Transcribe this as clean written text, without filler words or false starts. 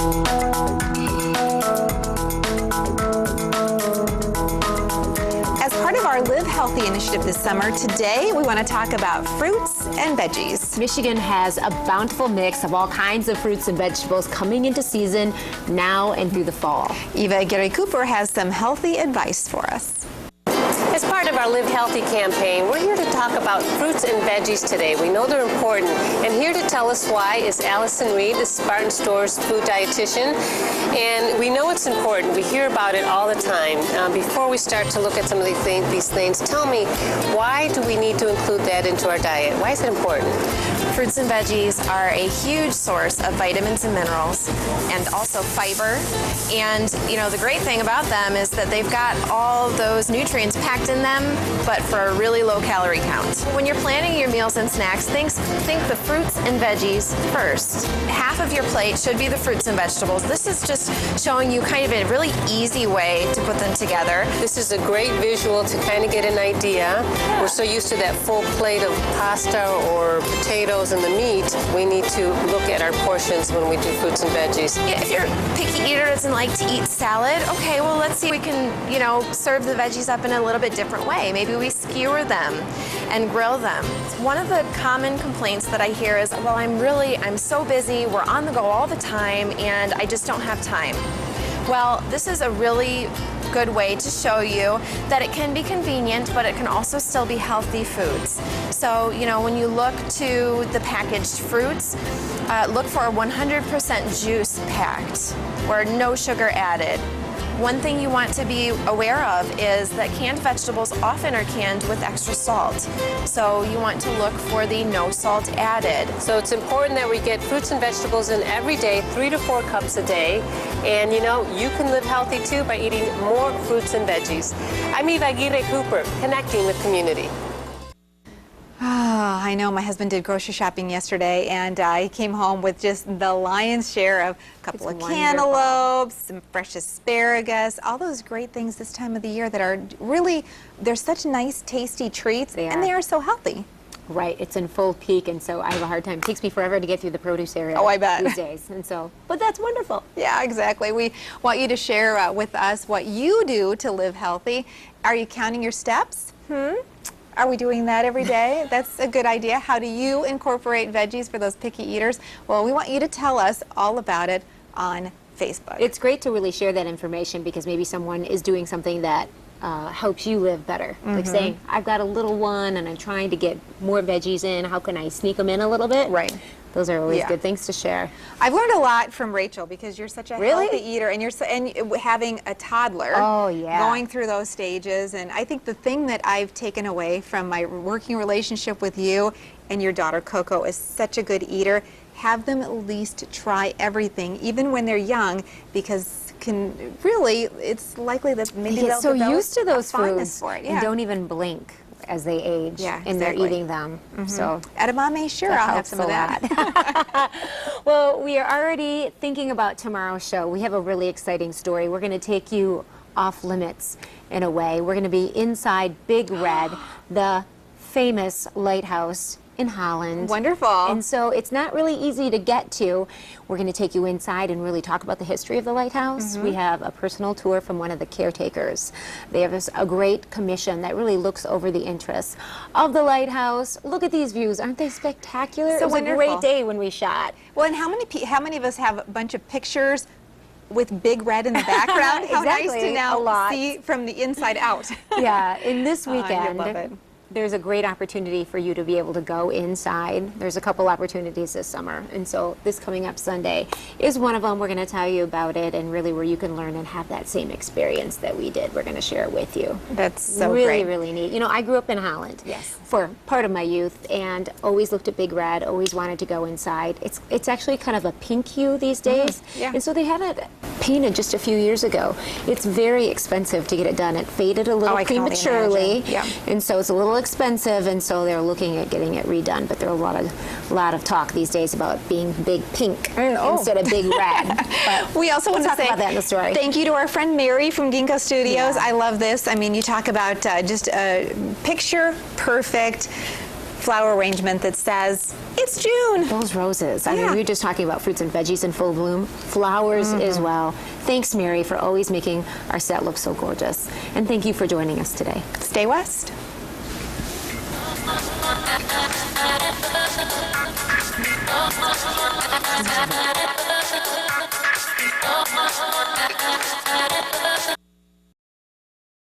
As part of our Live Healthy initiative this summer, today we want to talk about fruits and veggies. Michigan has a bountiful mix of all kinds of fruits and vegetables coming into season now and through the fall. Eva Aguirre-Cooper has some healthy advice for us. As part of our Live Healthy campaign, we're here to talk about fruits and veggies today. We know they're important, and here to tell us why is Allison Reed, the Spartan Stores food dietitian. And we know it's important. We hear about it all the time. Before we start to look at some of these things, tell me, why do we need to include that into our diet? Why is it important? Fruits and veggies are a huge source of vitamins and minerals and also fiber. And you know, the great thing about them is that they've got all those nutrients packed in them, but for a really low calorie count. When you're planning your meals and snacks, think the fruits and veggies first. Half of your plate should be the fruits and vegetables. This is just showing you kind of a really easy way to put them together. This is a great visual to kind of get an idea. Yeah. We're so used to that full plate of pasta or potatoes and the meat. We need to look at our portions when we do fruits and veggies. Yeah, if you're a picky eater doesn't like to eat salad, okay, well, let's see if we can, you know, serve the veggies up in a little bit different way. Maybe we skewer them and grill them. One of the common complaints that I hear is, well, I'm so busy, we're on the go all the time, and I just don't have time. Well, this is a really good way to show you that it can be convenient, but it can also still be healthy foods. So, you know, when you look to the packaged fruits, look for 100% juice packed or no sugar added. One thing you want to be aware of is that canned vegetables often are canned with extra salt. So you want to look for the no salt added. So it's important that we get fruits and vegetables in every day, 3 to 4 cups a day. And you know, you can live healthy too by eating more fruits and veggies. I'm Eva Aguirre-Cooper, connecting with community. I know my husband did grocery shopping yesterday, and he came home with just the lion's share of a couple of cantaloupes, some fresh asparagus, all those great things this time of the year that are really, they're such nice, tasty treats, and they are so healthy. Right, it's in full peak, and so I have a hard time. It takes me forever to get through the produce area. Oh, I bet. These days, and so, but that's wonderful. Yeah, exactly. We want you to share with us what you do to live healthy. Are you counting your steps? Are we doing that every day? That's a good idea. How do you incorporate veggies for those picky eaters? Well, we want you to tell us all about it on Facebook. It's great to really share that information because maybe someone is doing something that helps you live better. Like saying, I've got a little one and I'm trying to get more veggies in. How can I sneak them in a little bit? Right. Those are always good things to share. I've learned a lot from Rachel because you're such a healthy eater, and and having a toddler going through those stages. And I think the thing that I've taken away from my working relationship with you and your daughter Coco is such a good eater. Have them at least try everything, even when they're young, because it's likely that maybe they get so used to those foods for it, and don't even blink as they age, and they're eating them. So edamame, sure, I'll have some of that. Well, we are already thinking about tomorrow's show. We have a really exciting story. We're going to take you off limits in a way. We're going to be inside Big Red, the famous lighthouse in Holland. Wonderful. And so it's not really easy to get to. We're going to take you inside and really talk about the history of the lighthouse. We have a personal tour from one of the caretakers. They have a great commission that really looks over the interests of the lighthouse. Look at these views. Aren't they spectacular? So it was a great day when we shot. Well, and how many of us have a bunch of pictures with Big Red in the background? How nice to now see from the inside out. Yeah, in this weekend, love it. There's a great opportunity for you to be able to go inside. There's a couple opportunities this summer, and so this coming up Sunday is one of them. We're going to tell you about it, and really where you can learn and have that same experience that we did. We're going to share it with you. That's so really, great. really neat. You know, I grew up in Holland for part of my youth, and always looked at Big Red, always wanted to go inside. It's actually kind of a pink hue these days, and so they had it painted just a few years ago. It's very expensive to get it done. It faded a little prematurely, and so it's a little expensive, and so they're looking at getting it redone. But there are a lot of talk these days about being big pink instead of big red. But we also want to say about that in the story. Thank you to our friend Mary from Ginkgo Studios. I love this. I mean, you talk about just a picture perfect flower arrangement that says, it's June. Those roses. I mean, we were just talking about fruits and veggies in full bloom. Flowers as well. Thanks, Mary, for always making our set look so gorgeous. And thank you for joining us today. Stay West. Oh,